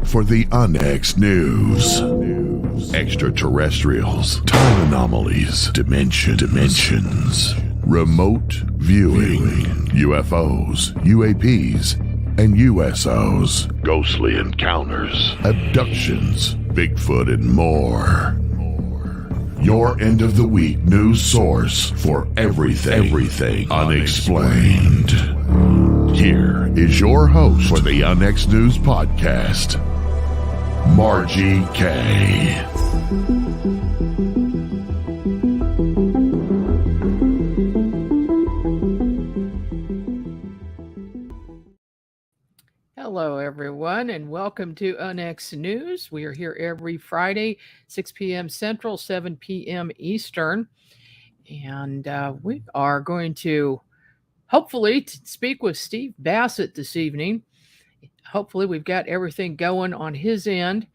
for the UNX News. Extraterrestrials, time anomalies, dimensions, remote viewing, UFOs, UAPs, and USOs, ghostly encounters, abductions, Bigfoot, and more. Your end of the week news source for everything unexplained. Here is your host for the UNX News Podcast, Margie Kay. Hello, everyone, and welcome to UNX News. We are here every Friday, 6 p.m. Central, 7 p.m. Eastern, and we are going to hopefully speak with Steve Bassett this evening. Hopefully, we've got everything going on his end,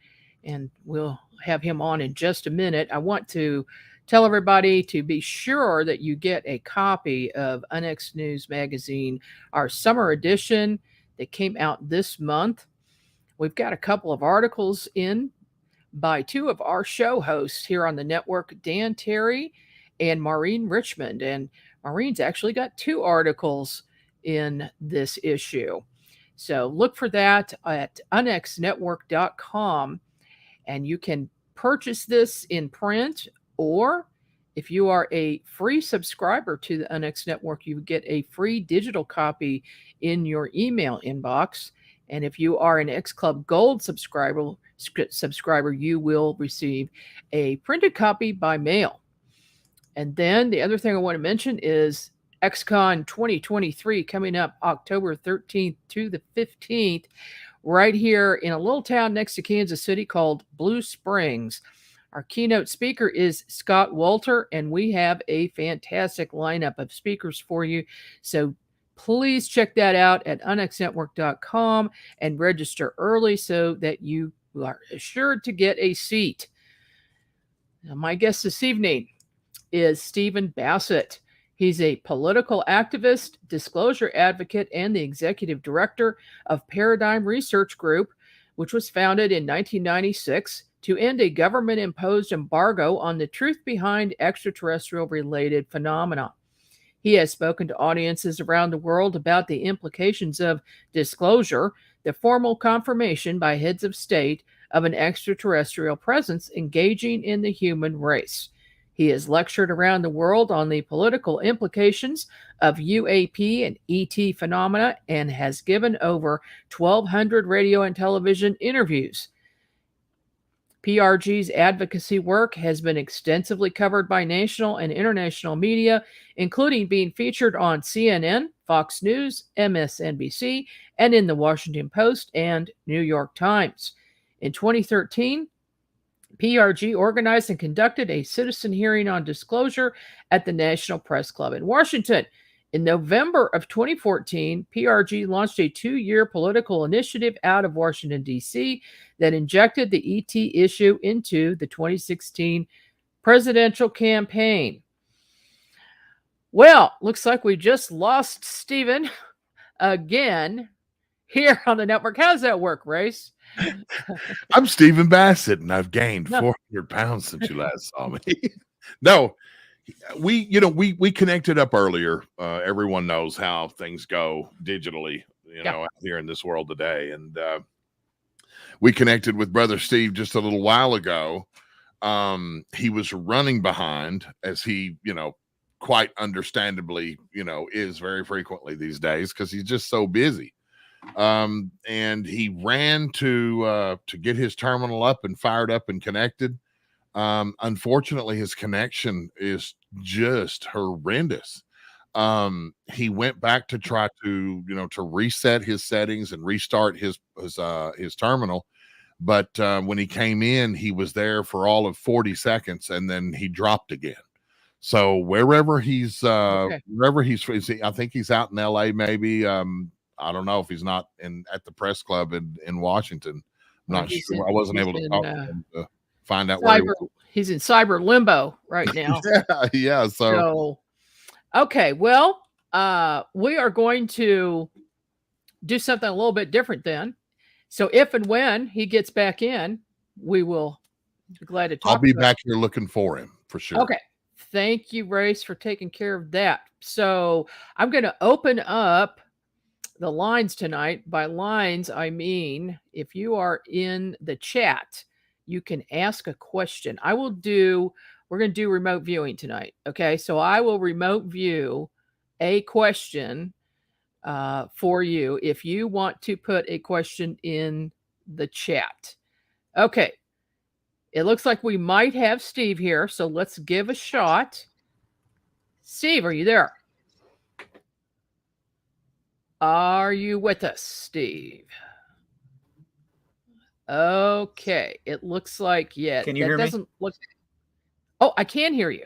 and we'll have him on in just a minute. I want to tell everybody to be sure that you get a copy of UNX News Magazine, our summer edition that came out this month. We've got a couple of articles in by two of our show hosts here on the network, Dan Terry and Maureen Richmond. And Maureen's actually got two articles in this issue. So look for that at unxnetwork.com, and you can purchase this in print, or if you are a free subscriber to the UNX Network, you get a free digital copy in your email inbox. And if you are an X Club Gold subscriber, you will receive a printed copy by mail. And then the other thing I want to mention is XCon 2023 coming up October 13th to the 15th, right here in a little town next to Kansas City called Blue Springs. Our keynote speaker is Scott Walter, and we have a fantastic lineup of speakers for you. So please check that out at unxnetwork.com and register early so that you are assured to get a seat. Now, my guest this evening is Stephen Bassett. He's a political activist, disclosure advocate, and the executive director of Paradigm Research Group, which was founded in 1996 to end a government-imposed embargo on the truth behind extraterrestrial-related phenomena. He has spoken to audiences around the world about the implications of disclosure, the formal confirmation by heads of state of an extraterrestrial presence engaging in the human race. He has lectured around the world on the political implications of UAP and ET phenomena and has given over 1,200 radio and television interviews. PRG's advocacy work has been extensively covered by national and international media, including being featured on CNN, Fox News, MSNBC, and in the Washington Post and New York Times. In 2013, PRG organized and conducted a citizen hearing on disclosure at the National Press Club in Washington. In November of 2014, PRG launched a 2-year political initiative out of Washington, D.C. that injected the ET issue into the 2016 presidential campaign. Well, looks like we just lost Stephen again here on the network. How does that work, Race? I'm Stephen Bassett, and I've gained 400 pounds since you last saw me. No, we connected up earlier. Everyone knows how things go digitally, out here in this world today. And we connected with Brother Steve just a little while ago. He was running behind, as he, quite understandably, is very frequently these days, because he's just so busy. And he ran to get his terminal up and fired up and connected. Unfortunately, his connection is just horrendous. He went back to try to reset his settings and restart his terminal. But when he came in, he was there for all of 40 seconds, and then he dropped again. So wherever he's, I think he's out in LA, maybe. I don't know if he's not at the press club in Washington. I'm not sure. I wasn't able to talk to him to find out where he's in cyber limbo right now. Yeah. So okay. Well, we are going to do something a little bit different then. So if and when he gets back in, we will be glad to talk. I'll be back here looking for him for sure. Okay. Thank you, Race, for taking care of that. So I'm going to open up the lines tonight. By lines, I mean if you are in the chat, you can ask a question. We're going to do remote viewing tonight. Okay. So I will remote view a question for you if you want to put a question in the chat. Okay. It looks like we might have Steve here, so let's give a shot. Steve, are you there? Are you with us, Steve? Okay. It looks like, yeah. Can you hear me? Oh, I can hear you.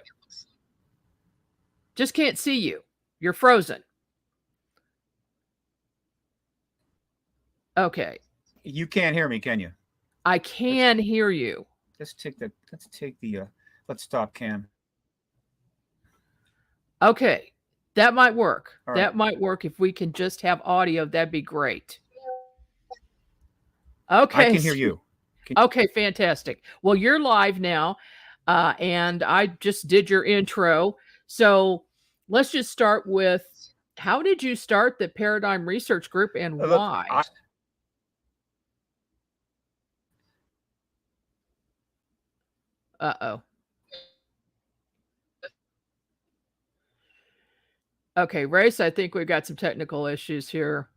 Just can't see you. You're frozen. Okay. You can't hear me, can you? I can hear you. Let's stop cam. Okay. That might work. All that right. might work if we can just have audio. That'd be great. Okay. I can hear you. Okay, fantastic. Well, you're live now, and I just did your intro. So let's just start with, how did you start the Paradigm Research Group and why? Uh-oh. Okay, Race, I think we've got some technical issues here.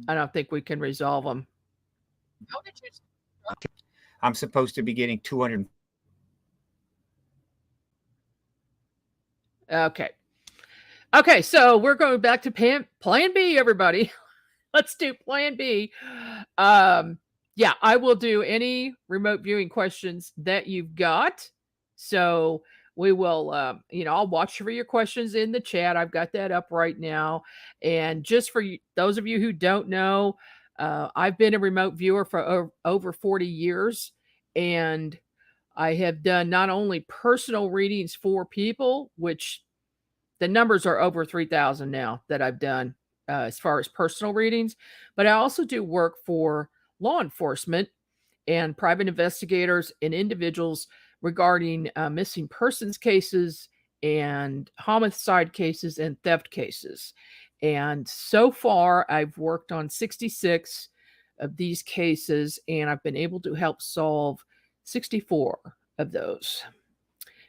I don't think we can resolve them. How did you start? I'm supposed to be getting 200. Okay. Okay, so we're going back to Plan B, everybody. Let's do Plan B. Yeah, I will do any remote viewing questions that you've got. So we will, I'll watch for your questions in the chat. I've got that up right now. And just for those of you who don't know, I've been a remote viewer for over 40 years. And I have done not only personal readings for people, which the numbers are over 3,000 now that I've done as far as personal readings, but I also do work for law enforcement and private investigators and individuals regarding missing persons cases and homicide cases and theft cases. And so far, I've worked on 66 of these cases, and I've been able to help solve 64 of those.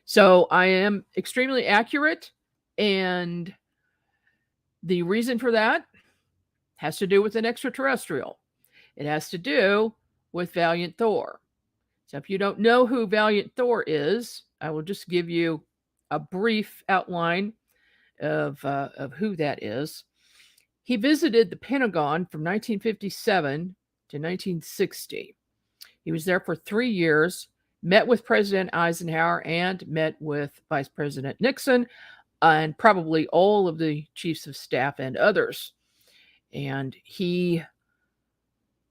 So I am extremely accurate, and the reason for that has to do with an extraterrestrial. It has to do with Valiant Thor. So if you don't know who Valiant Thor is, I will just give you a brief outline of who that is. He visited the Pentagon from 1957 to 1960. He was there for 3 years, met with President Eisenhower and met with Vice President Nixon and probably all of the chiefs of staff and others. And he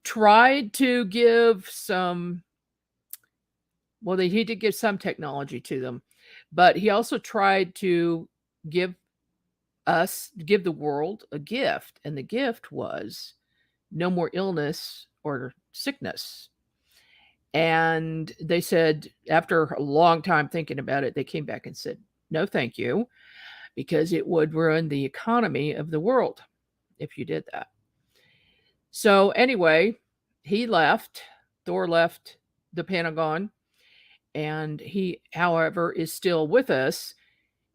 tried to give some, well, he did give some technology to them, but he also tried to give the world a gift. And the gift was no more illness or sickness. And they said, after a long time thinking about it, they came back and said, no, thank you, because it would ruin the economy of the world if you did that. So anyway, Thor left the Pentagon, and he, however, is still with us.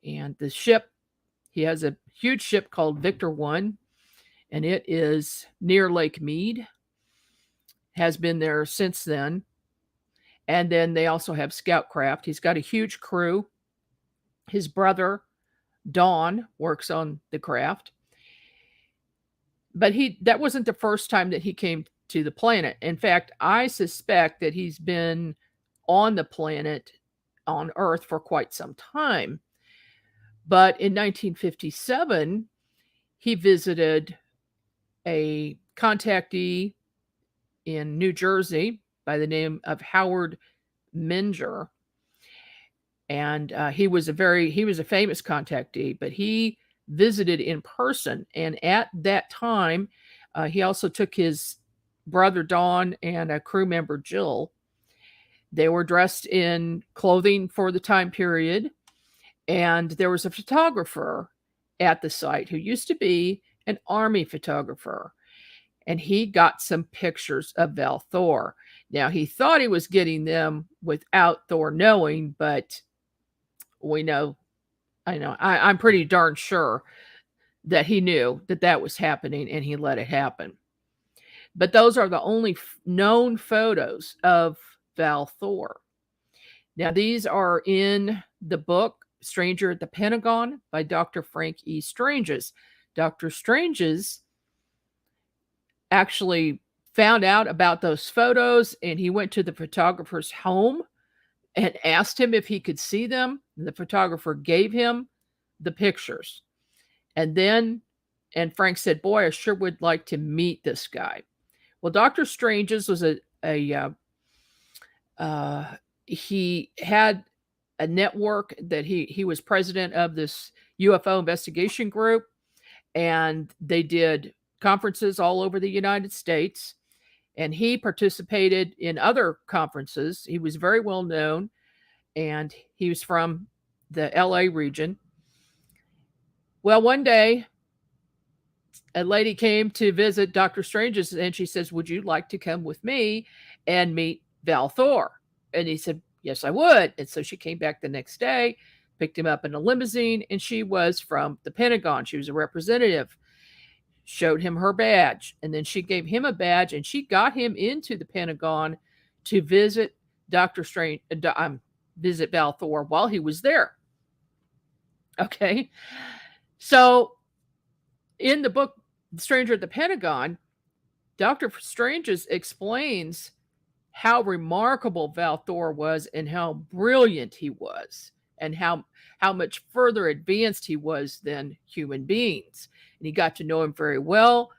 And the ship, he has a huge ship called Victor 1, and it is near Lake Mead, has been there since then. And then they also have scout craft. He's got a huge crew. His brother, Don, works on the craft. But that wasn't the first time that he came to the planet. In fact, I suspect that he's been on the planet, on Earth, for quite some time. But in 1957, he visited a contactee in New Jersey by the name of Howard Menger. And he was a famous contactee, but he visited in person. And at that time, he also took his brother Don and a crew member Jill. They were dressed in clothing for the time period, and there was a photographer at the site who used to be an Army photographer, and he got some pictures of Val Thor. Now, he thought he was getting them without Thor knowing, but I'm pretty darn sure that he knew that that was happening, and he let it happen. But those are the only known photos of Val Thor. Now, these are in the book Stranger at the Pentagon by Dr. Frank E. Stranges. Dr. Stranges actually found out about those photos, and he went to the photographer's home and asked him if he could see them. And the photographer gave him the pictures. And Frank said, "Boy, I sure would like to meet this guy." Well, Dr. Stranges was he had a network that he was president of this UFO investigation group, and they did conferences all over the United States, and he participated in other conferences. He was very well known, and he was from the LA region. Well, one day, a lady came to visit Dr. Strange's, and she says, "Would you like to come with me and meet Val Thor?" And he said, "Yes, I would." And so she came back the next day, picked him up in a limousine, and she was from the Pentagon. She was a representative, showed him her badge, and then she gave him a badge, and she got him into the Pentagon to visit visit Val Thor while he was there. Okay. So in the book, Stranger at the Pentagon, Dr. Stranges explains how remarkable Val Thor was and how brilliant he was and how much further advanced he was than human beings. And he got to know him very well.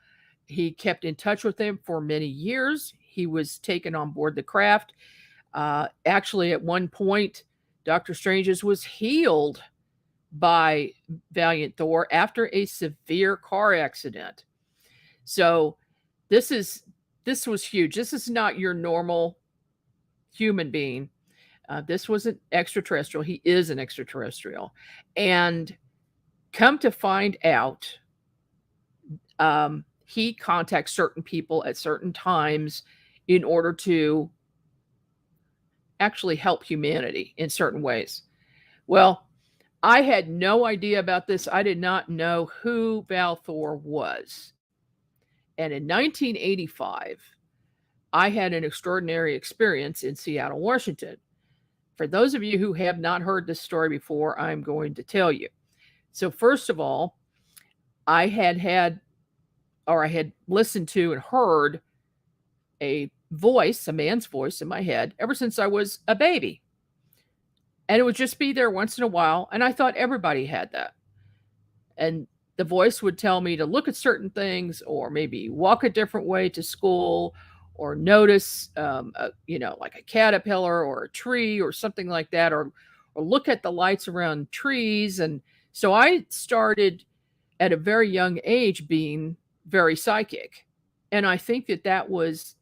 He kept in touch with him for many years. He was taken on board the craft. Actually, at one point, Dr. Stranges was healed by Valiant Thor after a severe car accident. So this was huge. This is not your normal human being. This was an extraterrestrial. He is an extraterrestrial. And come to find out, he contacts certain people at certain times in order to actually help humanity in certain ways. Well, I had no idea about this. I did not know who Val Thor was. And in 1985, I had an extraordinary experience in Seattle, Washington. For those of you who have not heard this story before, I'm going to tell you. So first of all, I had listened to and heard a man's voice in my head ever since I was a baby. And it would just be there once in a while. And I thought everybody had that. And the voice would tell me to look at certain things, or maybe walk a different way to school, or notice, like a caterpillar or a tree or something like that, or look at the lights around trees. And so I started at a very young age being very psychic. And I think that was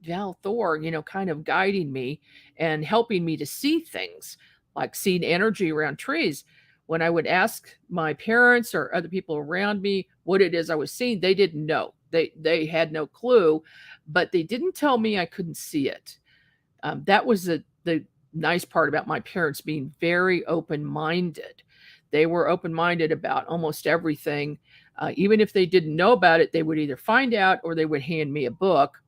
Val Thor, kind of guiding me and helping me to see things, like seeing energy around trees. When I would ask my parents or other people around me what it is I was seeing, they didn't know. They had no clue, but they didn't tell me I couldn't see it. That was the nice part about my parents being very open-minded. They were open-minded about almost everything. Even if they didn't know about it, they would either find out or they would hand me a book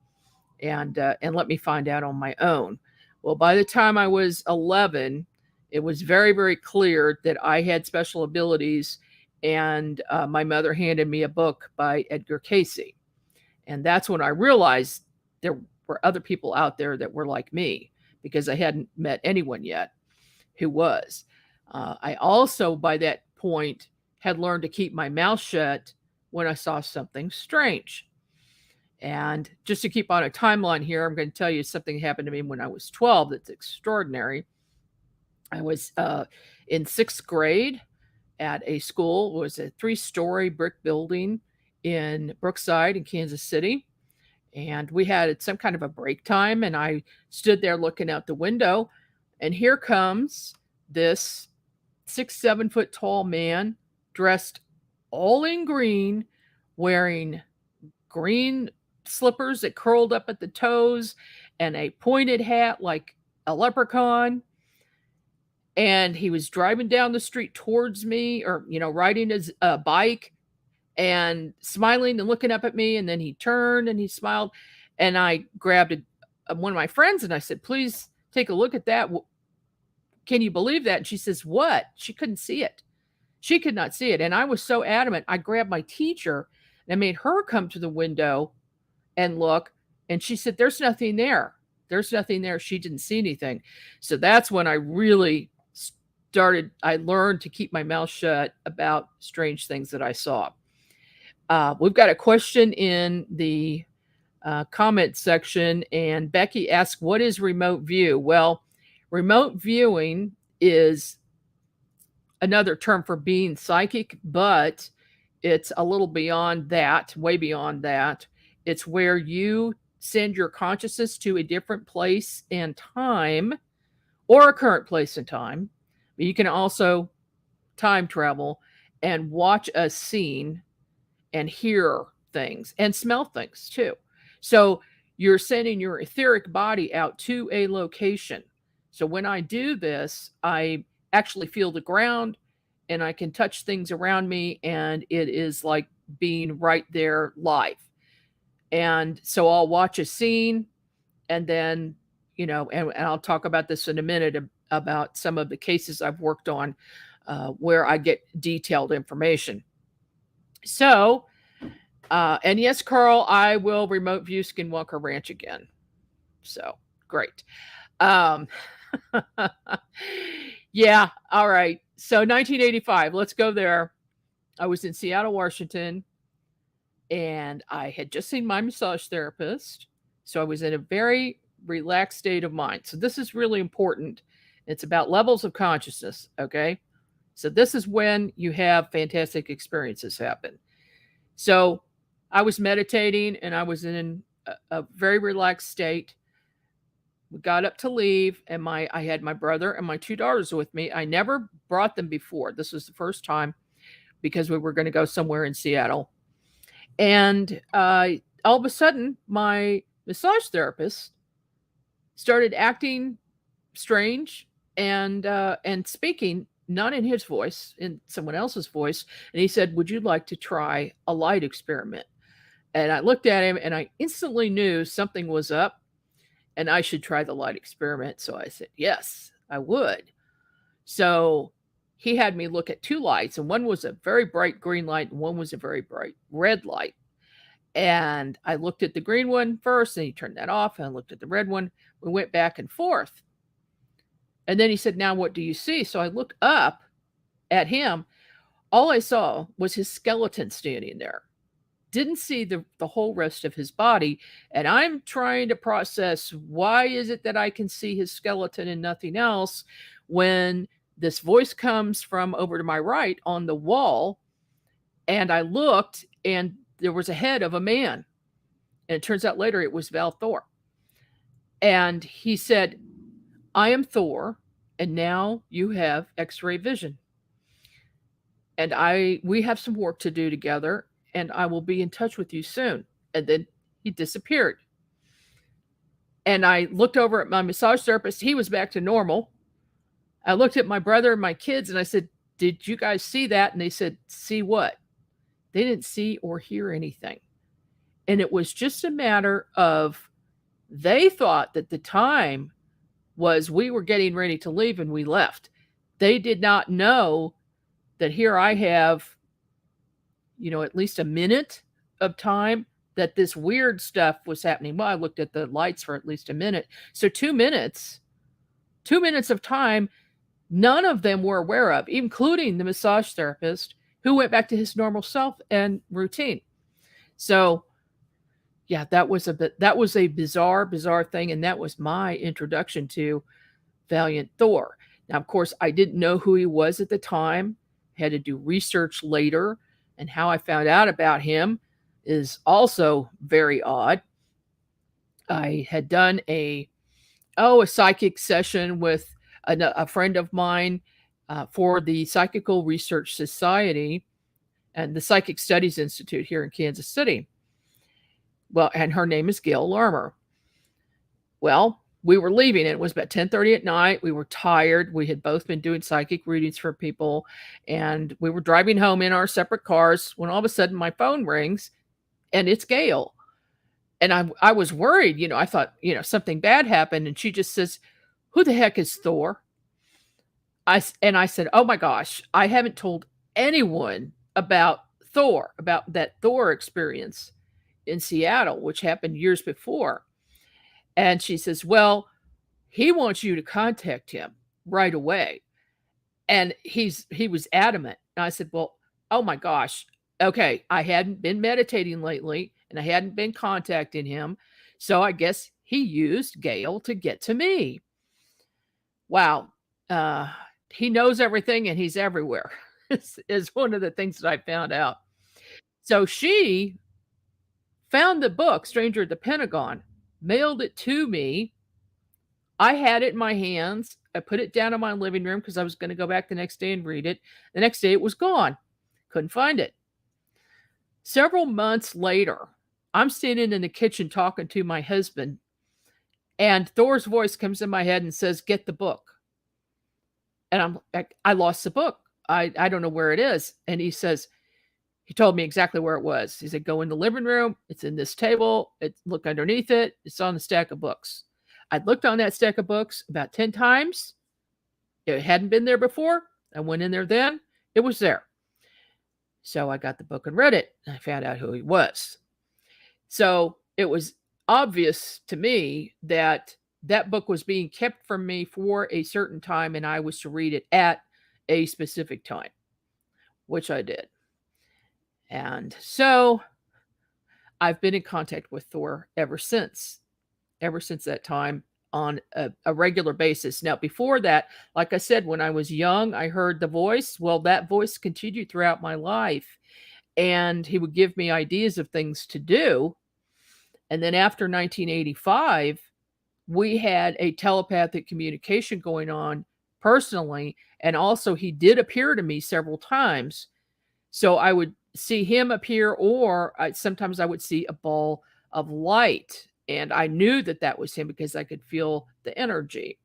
and let me find out on my own. Well, by the time I was 11, it was very, very clear that I had special abilities, and my mother handed me a book by Edgar Cayce. And that's when I realized there were other people out there that were like me, because I hadn't met anyone yet who was. I also, by that point, had learned to keep my mouth shut when I saw something strange. And just to keep on a timeline here, I'm going to tell you something happened to me when I was 12 that's extraordinary. I was in 6th grade at a school. It was a 3-story brick building in Brookside in Kansas City. And we had some kind of a break time, and I stood there looking out the window, and here comes this 6-7 foot tall man dressed all in green, wearing green slippers that curled up at the toes and a pointed hat like a leprechaun. And he was driving down the street towards me, or, riding his bike and smiling and looking up at me. And then he turned and he smiled. And I grabbed one of my friends and I said, please take a look at that. Can you believe that? And she says, what? She couldn't see it. She could not see it. And I was so adamant. I grabbed my teacher and I made her come to the window and look. And she said, there's nothing there. There's nothing there. She didn't see anything. So that's when I really I learned to keep my mouth shut about strange things that I saw. We've got a question in the comment section, and Becky asked, what is remote view? Well, remote viewing is another term for being psychic, but it's a little beyond that, way beyond that. It's where you send your consciousness to a different place and time, or a current place and time. But you can also time travel and watch a scene and hear things and smell things too. So you're sending your etheric body out to a location. So when I do this, I actually feel the ground and I can touch things around me, and it is like being right there live. And so I'll watch a scene, and then, and I'll talk about this in a minute about some of the cases I've worked on where I get detailed information. So, and yes, Carl, I will remote view Skinwalker Ranch again. So great. Yeah. All right. So 1985, let's go there. I was in Seattle, Washington, and I had just seen my massage therapist. So I was in a very relaxed state of mind. So this is really important. It's about levels of consciousness. Okay. So this is when you have fantastic experiences happen. So I was meditating and I was in a very relaxed state. We got up to leave, and I had my brother and my 2 daughters with me. I never brought them before. This was the first time because we were going to go somewhere in Seattle. And all of a sudden, my massage therapist started acting strange and speaking, not in his voice, in someone else's voice. And he said, would you like to try a light experiment? And I looked at him and I instantly knew something was up and I should try the light experiment. So I said, yes, I would. So he had me look at 2 lights, and one was a very bright green light and one was a very bright red light. And I looked at the green one first, and he turned that off, and I looked at the red one. We went back and forth. And then he said, now what do you see? So I looked up at him. All I saw was his skeleton standing there. Didn't see the whole rest of his body. And I'm trying to process, why is it that I can see his skeleton and nothing else, when this voice comes from over to my right on the wall. And I looked, and there was a head of a man. And it turns out later it was Val Thor. And he said, I am Thor, and now you have X-ray vision. And we have some work to do together, and I will be in touch with you soon. And then he disappeared. And I looked over at my massage therapist. He was back to normal. I looked at my brother and my kids, and I said, did you guys see that? And they said, see what? They didn't see or hear anything. And it was just a matter of, they thought that the time was we were getting ready to leave and we left. They did not know that here I have, at least a minute of time that this weird stuff was happening. Well, I looked at the lights for at least a minute. So 2 minutes of time, none of them were aware of, including the massage therapist, who went back to his normal self and routine. So yeah, that was a bizarre thing. And that was my introduction to Valiant Thor. Now, of course, I didn't know who he was at the time. I had to do research later, and how I found out about him is also very odd. I had done a psychic session with a friend of mine for the Psychical Research Society and the Psychic Studies Institute here in Kansas City. Well, and her name is Gail Larmer. Well, we were leaving. It was about 10:30 at night. We were tired. We had both been doing psychic readings for people, and we were driving home in our separate cars when all of a sudden my phone rings, and it's Gail. And I was worried. I thought, something bad happened. And she just says, "Who the heck is Thor?" I said, "Oh my gosh, I haven't told anyone about Thor, about that Thor experience in Seattle, which happened years before." And she says, "Well, he wants you to contact him right away." And he was adamant. And I said, "Well, oh my gosh. Okay, I hadn't been meditating lately and I hadn't been contacting him. So I guess he used Gail to get to me." Wow. He knows everything and he's everywhere is one of the things that I found out. So she found the book, Stranger at the Pentagon, mailed it to me. I had it in my hands. I put it down in my living room because I was going to go back the next day and read it. The next day it was gone. Couldn't find it. Several months later, I'm standing in the kitchen talking to my husband, and Thor's voice comes in my head and says, "Get the book." And I lost the book. I don't know where it is. And he told me exactly where it was. He said, "Go in the living room. It's in this table. Look underneath it. It's on the stack of books." I'd looked on that stack of books about 10 times. It hadn't been there before. I went in there then. It was there. So I got the book and read it. And I found out who he was. So it was obvious to me that that book was being kept from me for a certain time, and I was to read it at a specific time, which I did. And so I've been in contact with Thor ever since that time on a regular basis. Now, before that, like I said, when I was young, I heard the voice. Well, that voice continued throughout my life, and he would give me ideas of things to do. And then after 1985, we had a telepathic communication going on personally, and also he did appear to me several times. So I would see him appear, or sometimes I would see a ball of light. And I knew that was him because I could feel the energy.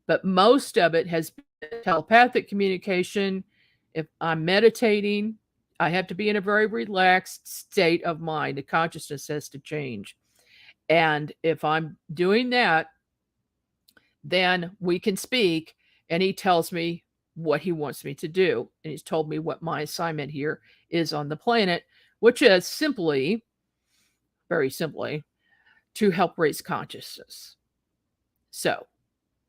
But most of it has been telepathic communication. If I'm meditating, I have to be in a very relaxed state of mind. The consciousness has to change. And if I'm doing that, then we can speak, and he tells me what he wants me to do. And he's told me what my assignment here is on the planet, which is very simply, to help raise consciousness. So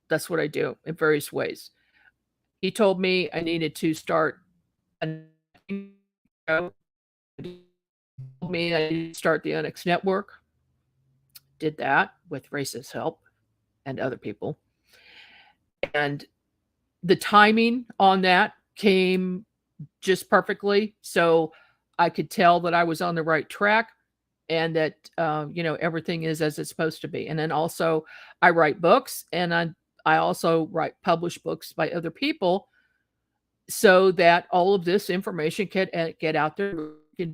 that's what I do in various ways. He told me I needed to start the Onyx Network. Did that with Race's help and other people. And the timing on that came just perfectly. So I could tell that I was on the right track, and that, everything is as it's supposed to be. And then also I write books, and I also publish books by other people, so that all of this information can get out there to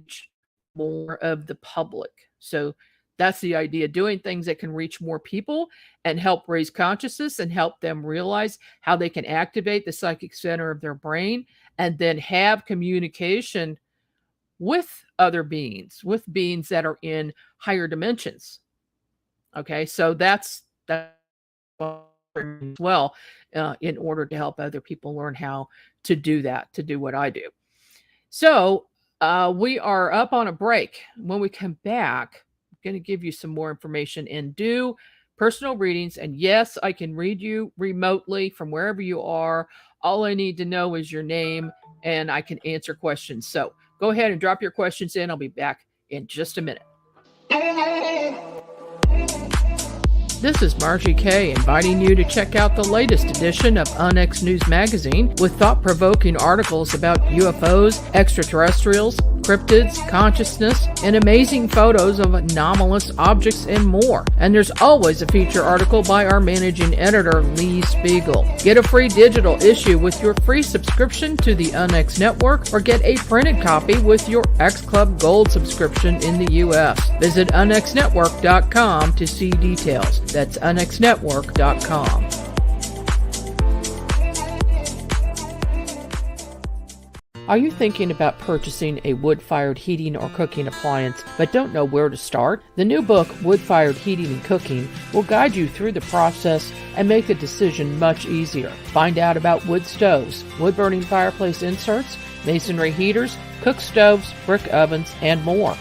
more of the public. So that's the idea, doing things that can reach more people and help raise consciousness and help them realize how they can activate the psychic center of their brain, and then have communication with other beings, with beings that are in higher dimensions. Okay, so that's well, in order to help other people learn how to do that, to do what I do. So we are up on a break. When we come back, I'm going to give you some more information and do personal readings. And yes, I can read you remotely from wherever you are. All I need to know is your name, and I can answer questions. So go ahead and drop your questions in. I'll be back in just a minute. This is Margie Kay, inviting you to check out the latest edition of Onyx News Magazine with thought-provoking articles about UFOs, extraterrestrials, cryptids, consciousness, and amazing photos of anomalous objects and more. And there's always a feature article by our managing editor, Lee Spiegel. Get a free digital issue with your free subscription to the UNX Network, or get a printed copy with your X Club Gold subscription in the U.S. Visit unxnetwork.com to see details. That's unxnetwork.com. Are you thinking about purchasing a wood-fired heating or cooking appliance but don't know where to start? The new book, Wood-Fired Heating and Cooking, will guide you through the process and make the decision much easier. Find out about wood stoves, wood-burning fireplace inserts, masonry heaters, cook stoves, brick ovens, and more.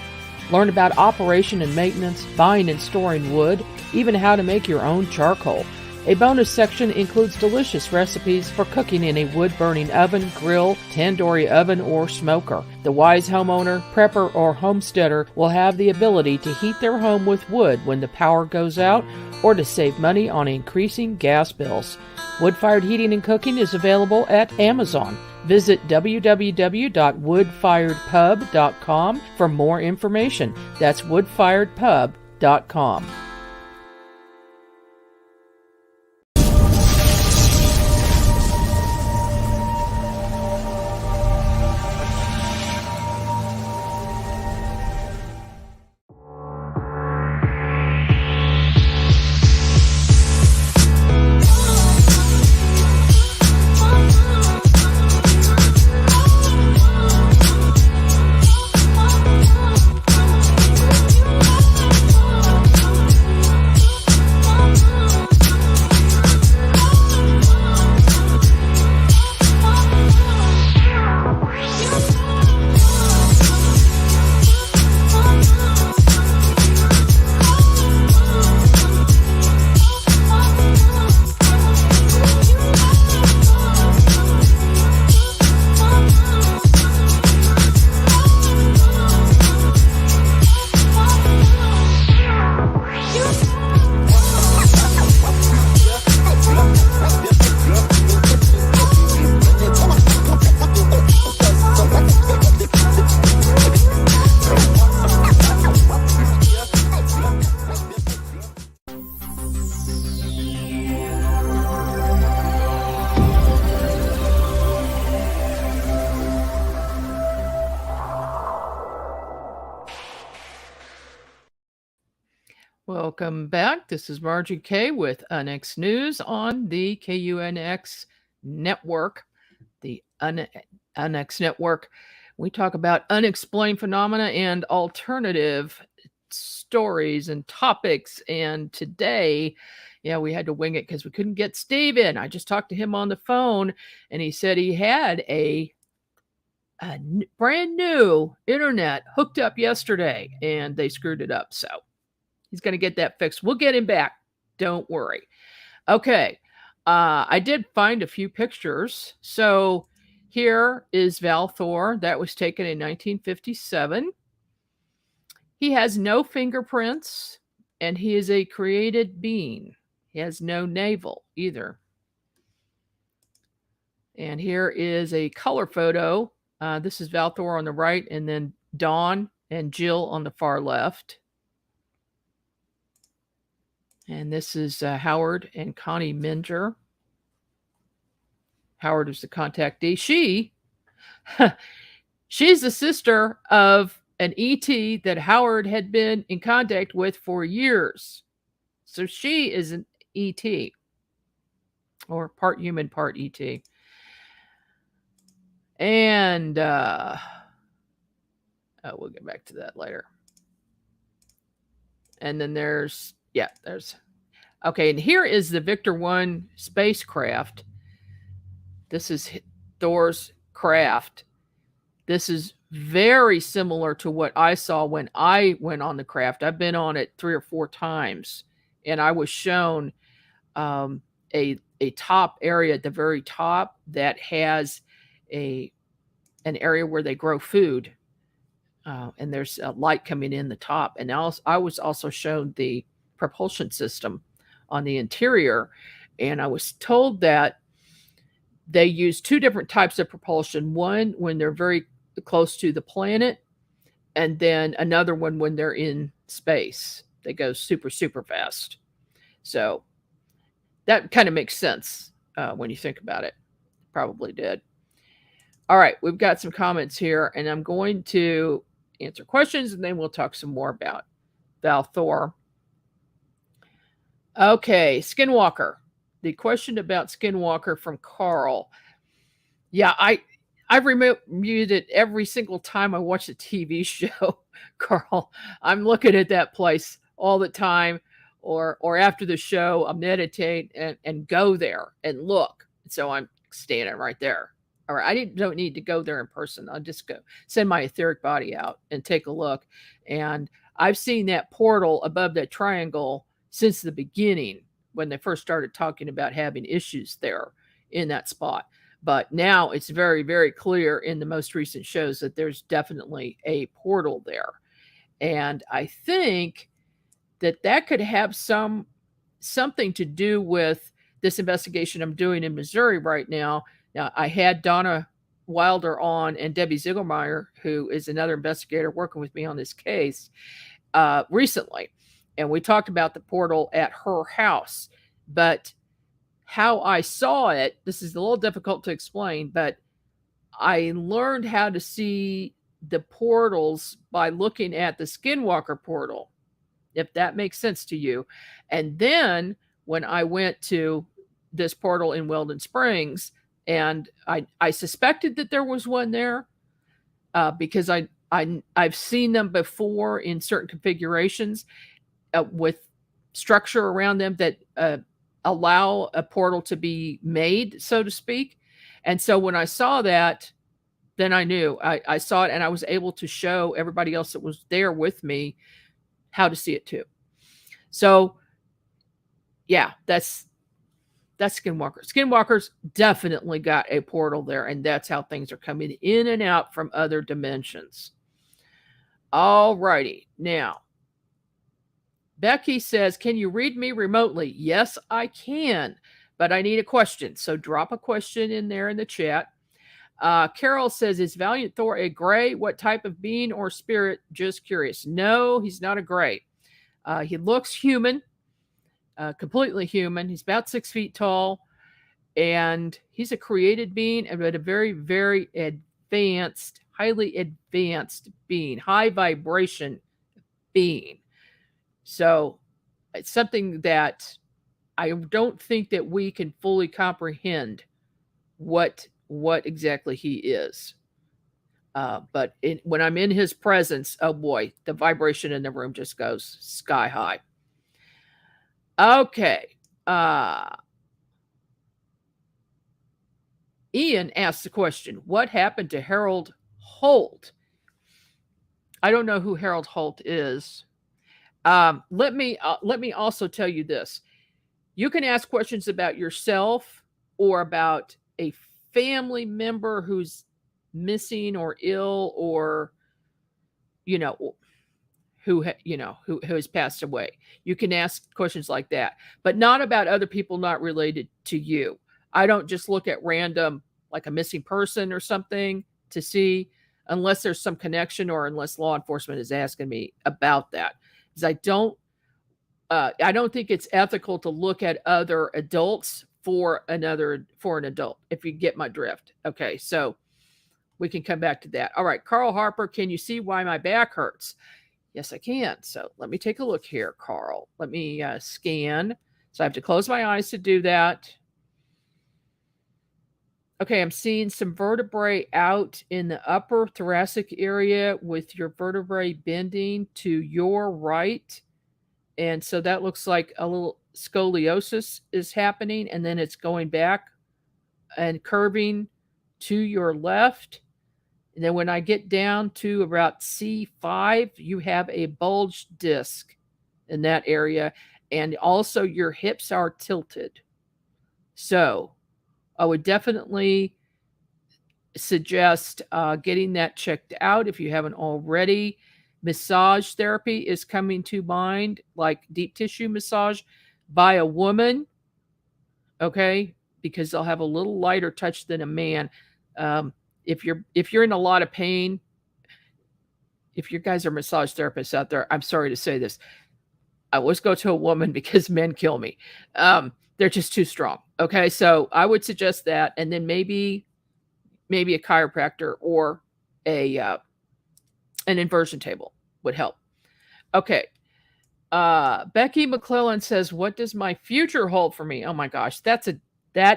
Learn about operation and maintenance, buying and storing wood, even how to make your own charcoal. A bonus section includes delicious recipes for cooking in a wood-burning oven, grill, tandoori oven, or smoker. The wise homeowner, prepper, or homesteader will have the ability to heat their home with wood when the power goes out, or to save money on increasing gas bills. Wood-fired heating and cooking is available at Amazon. Visit www.woodfiredpub.com for more information. That's woodfiredpub.com. Welcome back. This is Margie Kay with UNX News on the KUNX network, the UNX network. We talk about unexplained phenomena and alternative stories and topics. And today, we had to wing it because we couldn't get Steve in. I just talked to him on the phone, and he said he had a brand new internet hooked up yesterday, and they screwed it up. So he's going to get that fixed. We'll get him back. Don't worry. Okay. I did find a few pictures. So here is Val Thor. That was taken in 1957. He has no fingerprints, and he is a created being. He has no navel either. And here is a color photo. This is Val Thor on the right, and then Dawn and Jill on the far left. And this is Howard and Connie Minger. Howard is the contactee. She's the sister of an ET that Howard had been in contact with for years. So she is an ET, or part human, part ET. And we'll get back to that later. And then there's, okay, and here is the Victor 1 spacecraft. This is Thor's craft. This is very similar to what I saw when I went on the craft. I've been on it 3 or 4 times, and I was shown a top area at the very top that has an area where they grow food. And there's a light coming in the top. And I was also shown the propulsion system on the interior. And I was told that they use 2 different types of propulsion. One, when they're very close to the planet, and then another one when they're in space. They go super, super fast. So that kind of makes sense when you think about it. Probably did. All right, we've got some comments here, and I'm going to answer questions, and then we'll talk some more about Val Thor. Okay, Skinwalker. The question about Skinwalker from Carl. Yeah, I've reviewed it every single time I watch a TV show, Carl. I'm looking at that place all the time, or after the show, I'll meditate and go there and look. So I'm standing right there. All right, I don't need to go there in person. I'll just go send my etheric body out and take a look. And I've seen that portal above that triangle since the beginning when they first started talking about having issues there in that spot. But now it's very, very clear in the most recent shows that there's definitely a portal there. And I think that could have something to do with this investigation I'm doing in Missouri right now. Now, I had Donna Wilder on and Debbie Ziegelmeyer, who is another investigator working with me on this case, recently. And we talked about the portal at her house. But how I saw it, this is a little difficult to explain, but I learned how to see the portals by looking at the Skinwalker portal, if that makes sense to you. And then when I went to this portal in Weldon Springs, and I suspected that there was one there because I've seen them before in certain configurations with structure around them that allow a portal to be made, so to speak. And so when I saw that, then I knew. I saw it, and I was able to show everybody else that was there with me how to see it too. So yeah, that's Skinwalker. Skinwalker's definitely got a portal there, and that's how things are coming in and out from other dimensions. All righty. Now, Becky says, can you read me remotely? Yes, I can, but I need a question. So drop a question in there in the chat. Carol says, is Valiant Thor a gray? What type of being or spirit? Just curious. No, he's not a gray. He looks human, completely human. He's about 6 feet tall, and he's a created being, but a very, very advanced, highly advanced being, high vibration being. So it's something that I don't think that we can fully comprehend what exactly he is. But when I'm in his presence, oh boy, the vibration in the room just goes sky high. Okay. Ian asked the question, what happened to Harold Holt? I don't know who Harold Holt is. Let me also tell you this. You can ask questions about yourself or about a family member who's missing or ill, or who has passed away. You can ask questions like that, but not about other people not related to you. I don't just look at random, like a missing person or something, to see unless there's some connection or unless law enforcement is asking me about that. Because I don't think it's ethical to look at other adults for an adult, if you get my drift. Okay, so we can come back to that. All right, Carl Harper, can you see why my back hurts? Yes, I can. So let me take a look here, Carl. Let me scan. So I have to close my eyes to do that. Okay, I'm seeing some vertebrae out in the upper thoracic area with your vertebrae bending to your right. And so that looks like a little scoliosis is happening, and then it's going back and curving to your left. And then when I get down to about C5, you have a bulge disc in that area, and also your hips are tilted. So I would definitely suggest getting that checked out if you haven't already. Massage therapy is coming to mind, like deep tissue massage by a woman, okay, because they'll have a little lighter touch than a man. If you're in a lot of pain, if you guys are massage therapists out there, I'm sorry to say this. I always go to a woman because men kill me. They're just too strong. Okay. So I would suggest that. And then maybe a chiropractor or an inversion table would help. Okay. Becky McClellan says, what does my future hold for me? Oh my gosh. That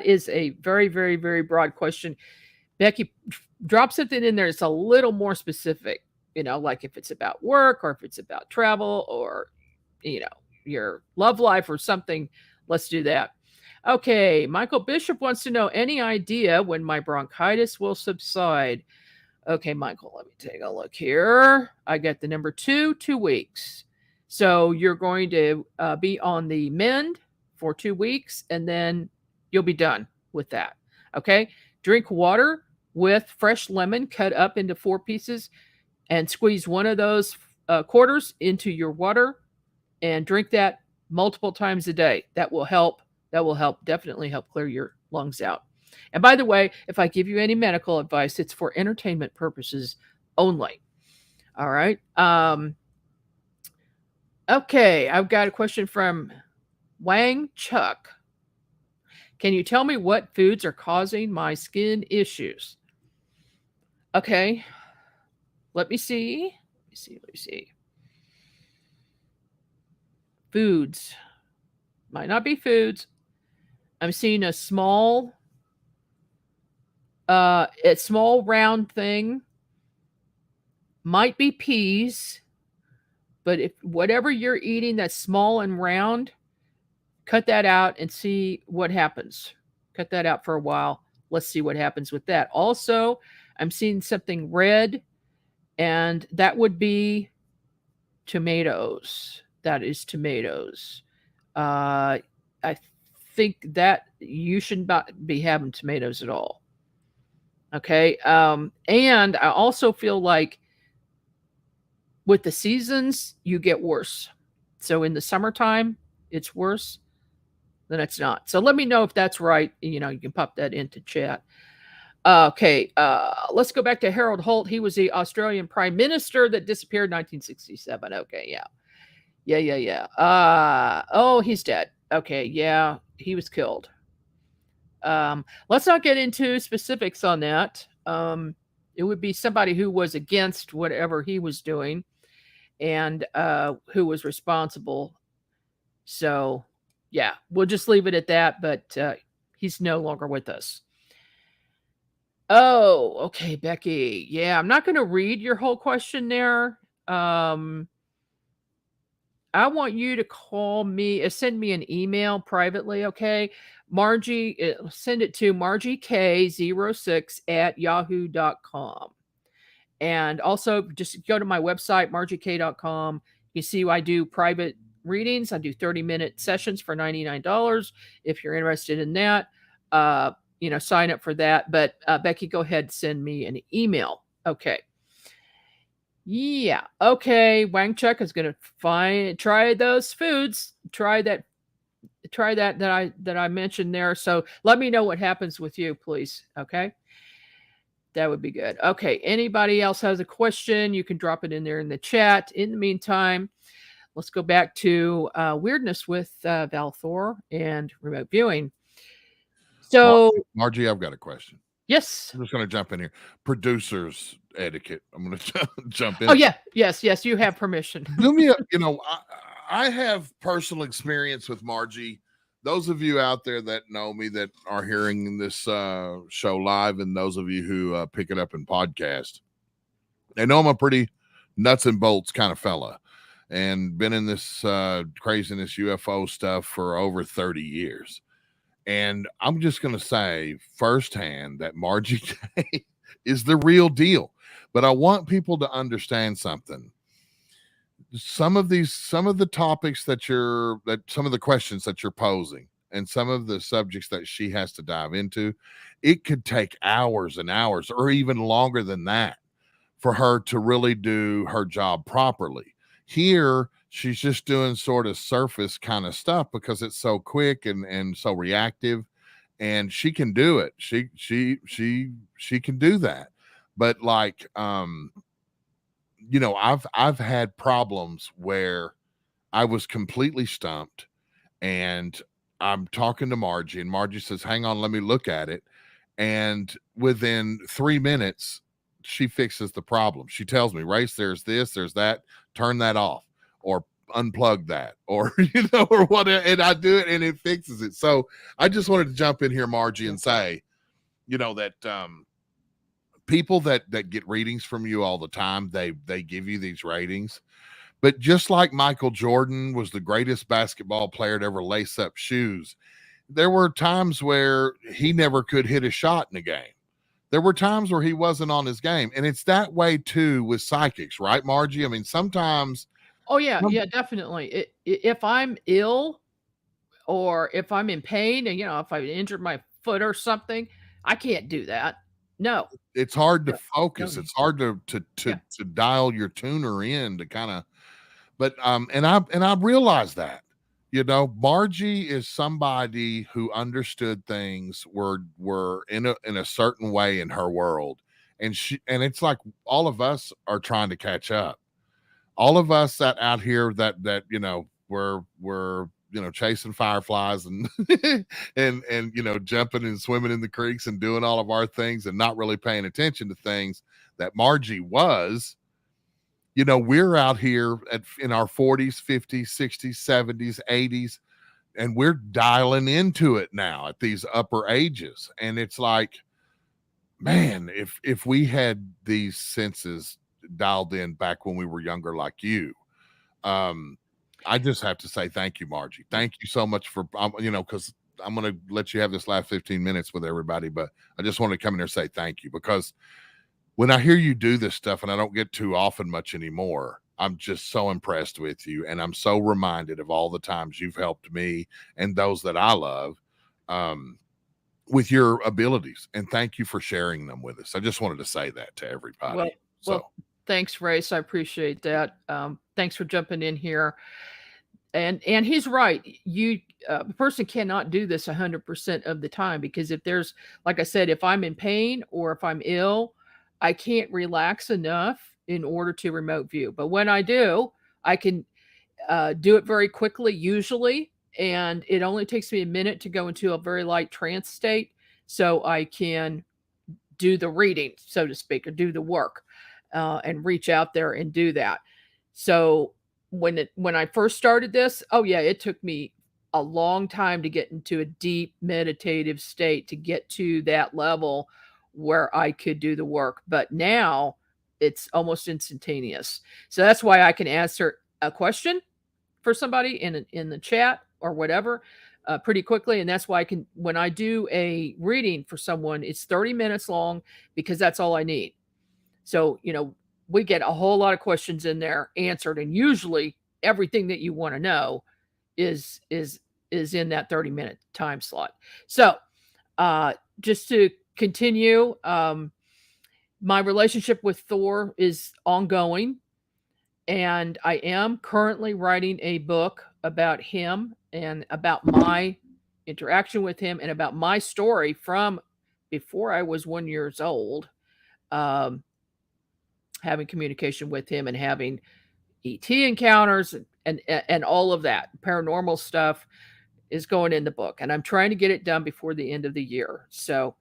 is a very, very, very broad question. Becky, drop something in there. It's a little more specific, like if it's about work or if it's about travel or, your love life or something. Let's do that. Okay. Michael Bishop wants to know any idea when my bronchitis will subside. Okay, Michael, let me take a look here. I got the number 2 weeks. So you're going to be on the mend for 2 weeks, and then you'll be done with that. Okay. Drink water with fresh lemon cut up into 4 pieces and squeeze one of those quarters into your water and drink that multiple times a day. That will help. Definitely help clear your lungs out. And by the way, if I give you any medical advice, it's for entertainment purposes only. All right. Okay. I've got a question from Wang Chuck. Can you tell me what foods are causing my skin issues? Okay. Let me see. Foods. Might not be foods. I'm seeing a small round thing. Might be peas. But if whatever you're eating that's small and round, cut that out and see what happens. Cut that out for a while. Let's see what happens with that. Also, I'm seeing something red, and that would be tomatoes. That is tomatoes. I think that you should not be having tomatoes at all. Okay. And I also feel like with the seasons, you get worse. So in the summertime, it's worse than it's not. So let me know if that's right. You can pop that into chat. Okay. Let's go back to Harold Holt. He was the Australian Prime Minister that disappeared in 1967. Okay. Yeah. Oh, he's dead. Okay. Yeah. He was killed. Let's not get into specifics on that. It would be somebody who was against whatever he was doing and who was responsible. So, yeah, we'll just leave it at that. But he's no longer with us. Oh, okay, Becky. Yeah, I'm not going to read your whole question there. I want you to call me, send me an email privately, okay? Margie, send it to margiek06@yahoo.com. And also just go to my website, margiekay.com. You see I do private readings. I do 30-minute sessions for $99. If you're interested in that, sign up for that. But Becky, go ahead, send me an email. Okay. Yeah. Okay. Wang Chuck is going to try those foods. Try that I mentioned there. So let me know what happens with you, please. Okay. That would be good. Okay. Anybody else has a question? You can drop it in there in the chat. In the meantime, let's go back to weirdness with Val Thor and remote viewing. So Margie, I've got a question. Yes. I'm just going to jump in here. Producers etiquette. I'm going to jump in. Oh, yeah. Yes. You have permission. Do me I have personal experience with Margie. Those of you out there that know me that are hearing this show live, and those of you who pick it up in podcast, they know I'm a pretty nuts and bolts kind of fella and been in this craziness UFO stuff for over 30 years. And I'm just going to say firsthand that Margie Kay is the real deal. But I want people to understand something. Some of the topics some of the questions that you're posing and some of the subjects that she has to dive into, it could take hours and hours or even longer than that for her to really do her job properly. Here, she's just doing sort of surface kind of stuff because it's so quick and so reactive, and she can do it. She can do that. But like, I've had problems where I was completely stumped, and I'm talking to Margie, and Margie says, "Hang on, let me look at it." And within 3 minutes, she fixes the problem. She tells me, "Race, there's this, there's that, turn that off, or unplug that," or or whatever. And I do it, and it fixes it. So I just wanted to jump in here, Margie, and say, that people that get readings from you all the time, they give you these ratings. But just like Michael Jordan was the greatest basketball player to ever lace up shoes, there were times where he never could hit a shot in a game. There were times where he wasn't on his game. And it's that way too with psychics, right, Margie? I mean, sometimes. Oh yeah, definitely. If I'm ill or if I'm in pain and if I injured my foot or something, I can't do that. No. It's hard to focus. It's hard to dial your tuner in to kind of. But and I realized that, Margie is somebody who understood things were in a certain way in her world. And it's like all of us are trying to catch up. All of us that out here that we're chasing fireflies and and jumping and swimming in the creeks and doing all of our things and not really paying attention to things that Margie was. We're out here in our 40s, 50s, 60s, 70s, 80s, and we're dialing into it now at these upper ages. And it's like, man, if we had these senses dialed in back when we were younger like you, I just have to say thank you, Margie. Thank you so much for, because I'm going to let you have this last 15 minutes with everybody, but I just want to come in here and say thank you, because when I hear you do this stuff, and I don't get too often much anymore, I'm just so impressed with you. And I'm so reminded of all the times you've helped me and those that I love with your abilities. And thank you for sharing them with us. I just wanted to say that to everybody. Well, thanks, Race. I appreciate that. Thanks for jumping in here. And he's right. The person cannot do this 100% of the time, because if there's, like I said, if I'm in pain or if I'm ill, I can't relax enough in order to remote view. But when I do, I can do it very quickly, usually. And it only takes me a minute to go into a very light trance state, so I can do the reading, so to speak, or do the work and reach out there and do that. So when I first started this, it took me a long time to get into a deep meditative state to get to that level where I could do the work. But now it's almost instantaneous. So that's why I can answer a question for somebody in the chat or whatever pretty quickly. And that's why when I do a reading for someone, it's 30 minutes long, because that's all I need. So, we get a whole lot of questions in there answered. And usually everything that you want to know is in that 30-minute time slot. So just to continue, my relationship with Thor is ongoing, and I am currently writing a book about him and about my interaction with him and about my story from before I was 1 year old, having communication with him and having ET encounters and all of that paranormal stuff is going in the book, and I'm trying to get it done before the end of the year. So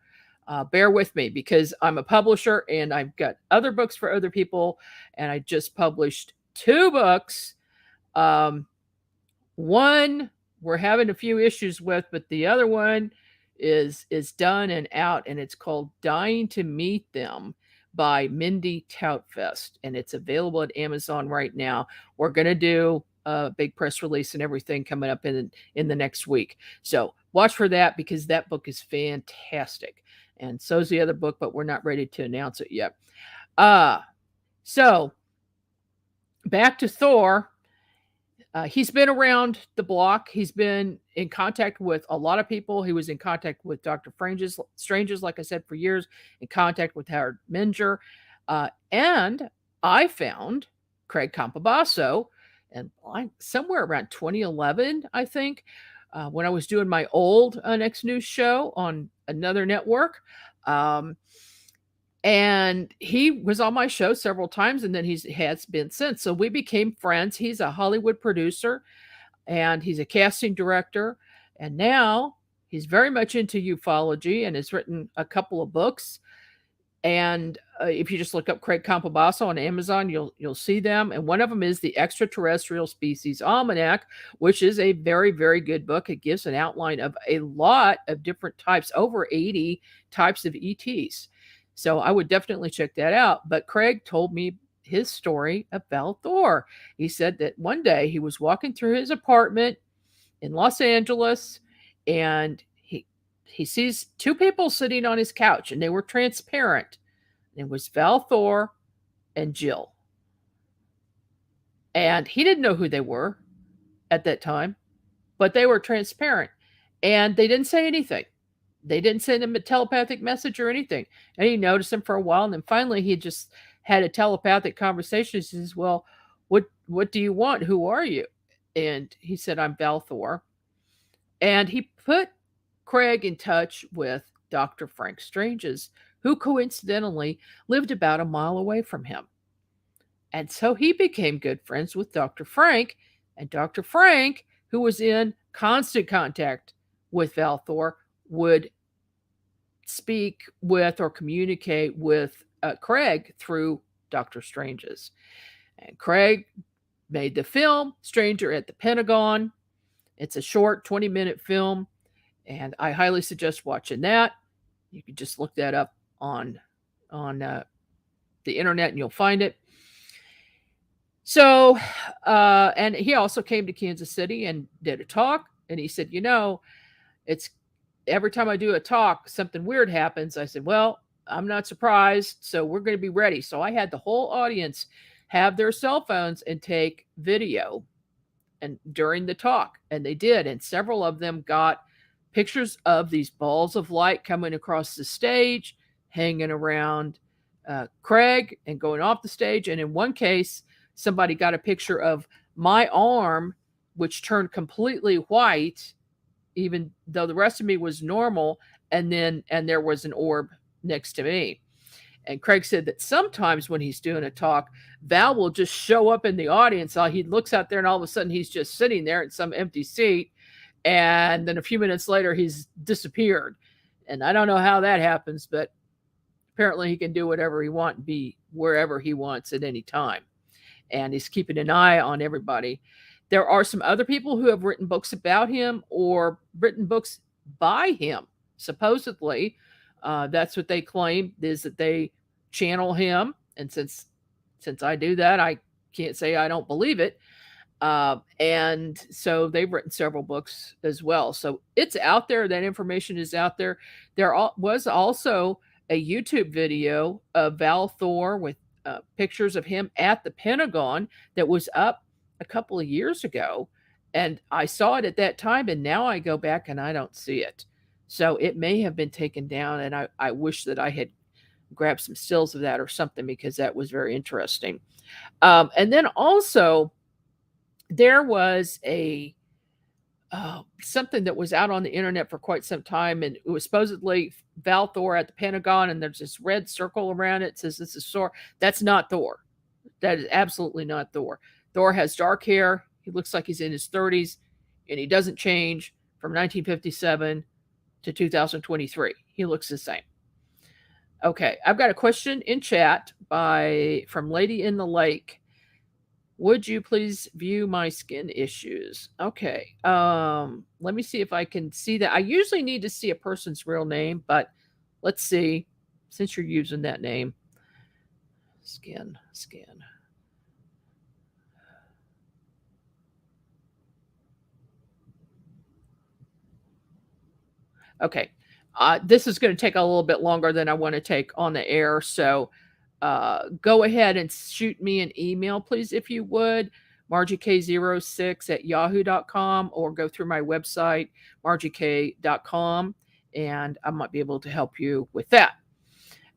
bear with me, because I'm a publisher and I've got other books for other people, and I just published 2 books. One we're having a few issues with, but the other one is done and out, and it's called Dying to Meet Them by Mindy Toutfest, and it's available at Amazon right now. We're going to do a big press release and everything coming up in the next week. So watch for that, because that book is fantastic. And so is the other book, but we're not ready to announce it yet. So back to Thor. He's been around the block. He's been in contact with a lot of people. He was in contact with Dr. Stranges, like I said, for years, in contact with Howard Menger. And I found Craig Campobasso, and somewhere around 2011, I think, when I was doing my old Next News show on another network. And he was on my show several times, and then he has been since. So we became friends. He's a Hollywood producer, and he's a casting director. And now he's very much into ufology and has written a couple of books. And if you just look up Craig Campobasso on Amazon, you'll see them. And one of them is the Extraterrestrial Species Almanac, which is a very, very good book. It gives an outline of a lot of different types, over 80 types of ETs. So I would definitely check that out. But Craig told me his story of Val Thor. He said that one day he was walking through his apartment in Los Angeles, and he sees two people sitting on his couch, and they were transparent. It was Val Thor and Jill. And he didn't know who they were at that time, but they were transparent. And they didn't say anything. They didn't send him a telepathic message or anything. And he noticed him for a while. And then finally he just had a telepathic conversation. He says, well, what do you want? Who are you? And he said, I'm Val Thor. And he put Craig in touch with Dr. Frank Stranges, who coincidentally lived about a mile away from him. And so he became good friends with Dr. Frank. And Dr. Frank, who was in constant contact with Val Thor, would speak with or communicate with Craig through Dr. Stranges. And Craig made the film Stranger at the Pentagon. It's a short 20-minute film, and I highly suggest watching that. You can just look that up on the internet and you'll find it. So, and he also came to Kansas City and did a talk, and he said, it's every time I do a talk, something weird happens. I said, well, I'm not surprised, so we're going to be ready. So I had the whole audience have their cell phones and take video and during the talk, and they did, and several of them got pictures of these balls of light coming across the stage, hanging around Craig and going off the stage. And in one case, somebody got a picture of my arm, which turned completely white, even though the rest of me was normal, and there was an orb next to me. And Craig said that sometimes when he's doing a talk, Val will just show up in the audience. He looks out there and all of a sudden he's just sitting there in some empty seat. And then a few minutes later, he's disappeared. And I don't know how that happens, but apparently he can do whatever he wants and be wherever he wants at any time. And he's keeping an eye on everybody. There are some other people who have written books about him or written books by him, supposedly. That's what they claim, is that they channel him. And since I do that, I can't say I don't believe it. And so they've written several books as well. So it's out there. That information is out there. There was also a YouTube video of Val Thor with pictures of him at the Pentagon that was up a couple of years ago. And I saw it at that time, and now I go back and I don't see it. So it may have been taken down, and I wish that I had grabbed some stills of that or something, because that was very interesting. And then also there was a something that was out on the internet for quite some time, and it was supposedly Val Thor at the Pentagon, and there's this red circle around it. It says this is Thor. That's not Thor. That is absolutely not Thor. Thor has dark hair. He looks like he's in his 30s, and he doesn't change from 1957 to 2023. He looks the same. Okay, I've got a question in chat from Lady in the Lake. Would you please view my skin issues? Okay. Let me see if I can see that. I usually need to see a person's real name, but let's see, since you're using that name. Skin. Okay. This is going to take a little bit longer than I want to take on the air. So go ahead and shoot me an email, please, if you would. margiek06@yahoo.com, or go through my website, margiek.com, and I might be able to help you with that.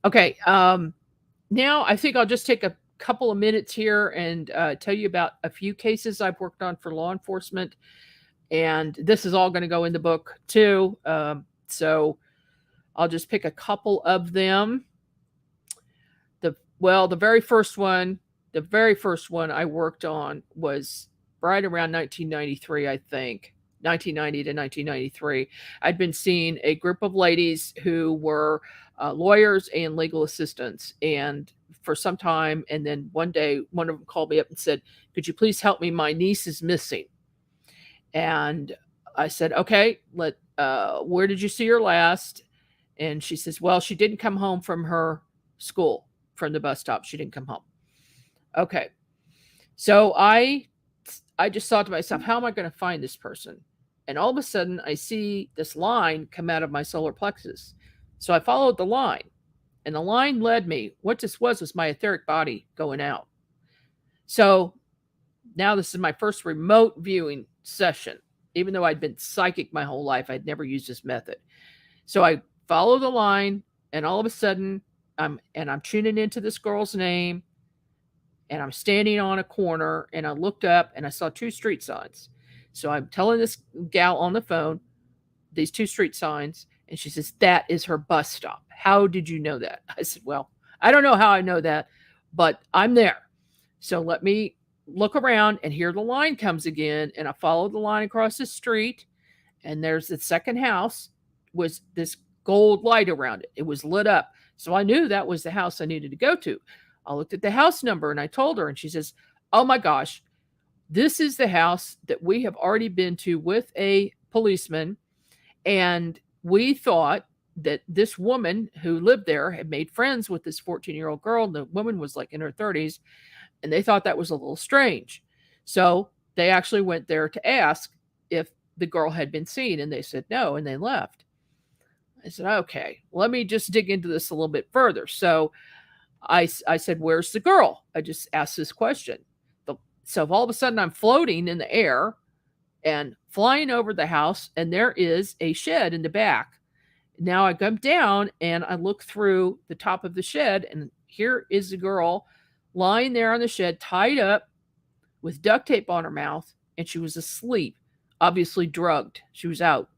Okay. Now I think I'll just take a couple of minutes here and tell you about a few cases I've worked on for law enforcement. And this is all going to go in the book too. So I'll just pick a couple of them. Well, the very first one I worked on was right around 1993, I think. 1990 to 1993. I'd been seeing a group of ladies who were lawyers and legal assistants, and for some time, and then one day, one of them called me up and said, "Could you please help me? My niece is missing." And I said, "Okay, where did you see her last?" And she says, "Well, she didn't come home from her school, from the bus stop. She didn't come home." Okay. So I just thought to myself, how am I going to find this person? And all of a sudden I see this line come out of my solar plexus. So I followed the line, and the line led me. What this was my etheric body going out. So now this is my first remote viewing session. Even though I'd been psychic my whole life, I'd never used this method. So I follow the line, and all of a sudden I'm tuning into this girl's name, and I'm standing on a corner, and I looked up and I saw 2 street signs. So I'm telling this gal on the phone these 2 street signs, and she says, "That is her bus stop. How did you know that?" I said, "Well, I don't know how I know that, but I'm there. So let me look around," and here the line comes again, and I follow the line across the street, and there's the second house was this gold light around it. It was lit up. So I knew that was the house I needed to go to. I looked at the house number and I told her, and she says, "Oh my gosh, this is the house that we have already been to with a policeman. And we thought that this woman who lived there had made friends with this 14-year-old girl. The woman was like in her 30s, and they thought that was a little strange. So they actually went there to ask if the girl had been seen, and they said no, and they left." I said, "Okay, let me just dig into this a little bit further." So I said, "Where's the girl?" I just asked this question. So all of a sudden I'm floating in the air and flying over the house, and there is a shed in the back. Now I come down and I look through the top of the shed, and here is the girl lying there on the shed, tied up with duct tape on her mouth, and she was asleep, obviously drugged. She was out.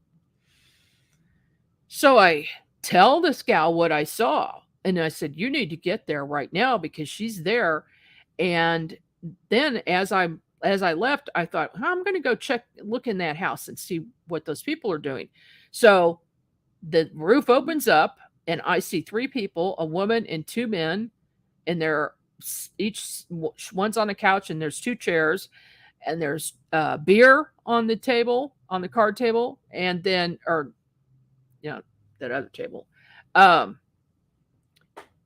So I tell this gal what I saw, and I said, "You need to get there right now because she's there." And then as I left, I thought, I'm going to go look in that house and see what those people are doing. So the roof opens up, and I see 3 people, a woman and 2 men, and they're one's on a couch, and there's 2 chairs, and there's beer on the table, on the card table, and then, that other table.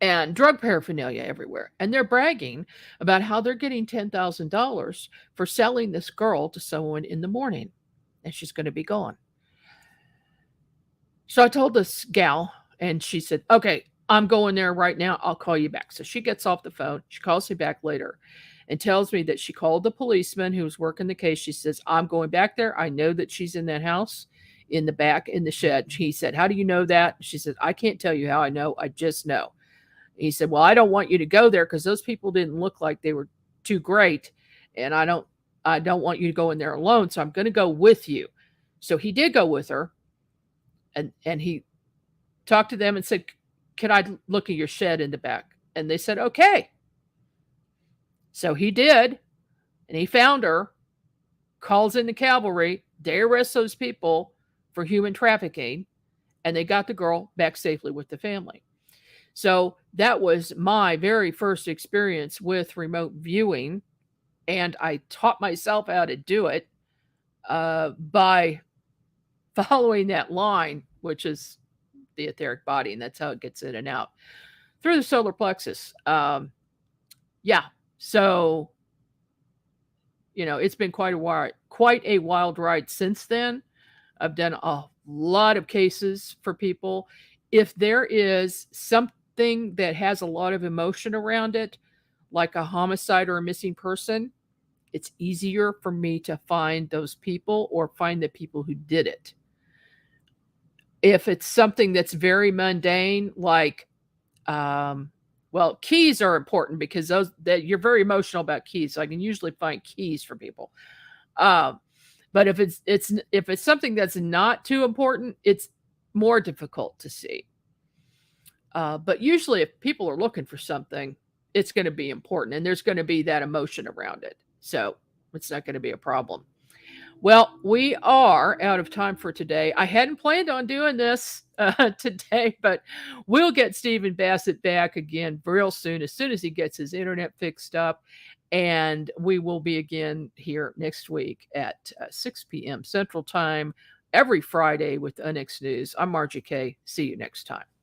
And drug paraphernalia everywhere. And they're bragging about how they're getting $10,000 for selling this girl to someone in the morning, and she's going to be gone. So I told this gal, and she said, "Okay, I'm going there right now. I'll call you back." So she gets off the phone. She calls me back later and tells me that she called the policeman who was working the case. She says, "I'm going back there. I know that she's in that house in the back in the shed." He said, "How do you know that?" She said, "I can't tell you how I know. I just know." He said, "Well, I don't want you to go there because those people didn't look like they were too great, and I don't want you to go in there alone, so I'm going to go with you." So he did go with her, and he talked to them and said, "Can I look at your shed in the back?" And they said, "Okay." So he did, and he found her, calls in the cavalry. They arrest those people for human trafficking, and they got the girl back safely with the family. So that was my very first experience with remote viewing, and I taught myself how to do it by following that line, which is the etheric body, and that's how it gets in and out through the solar plexus. Yeah, so it's been quite a wild ride since then. I've done a lot of cases for people. If there is something that has a lot of emotion around it, like a homicide or a missing person, it's easier for me to find those people or find the people who did it. If it's something that's very mundane, like, keys are important because you're very emotional about keys. So I can usually find keys for people. But if it's something that's not too important, it's more difficult to see. But usually if people are looking for something it's going to be important, and there's going to be that emotion around it. So it's not going to be a problem. Well, we are out of time for today. I hadn't planned on doing this today, but we'll get Stephen Bassett back again real soon as he gets his internet fixed up. And we will be again here next week at 6 p.m. Central Time every Friday with NX News. I'm Margie Kay. See you next time.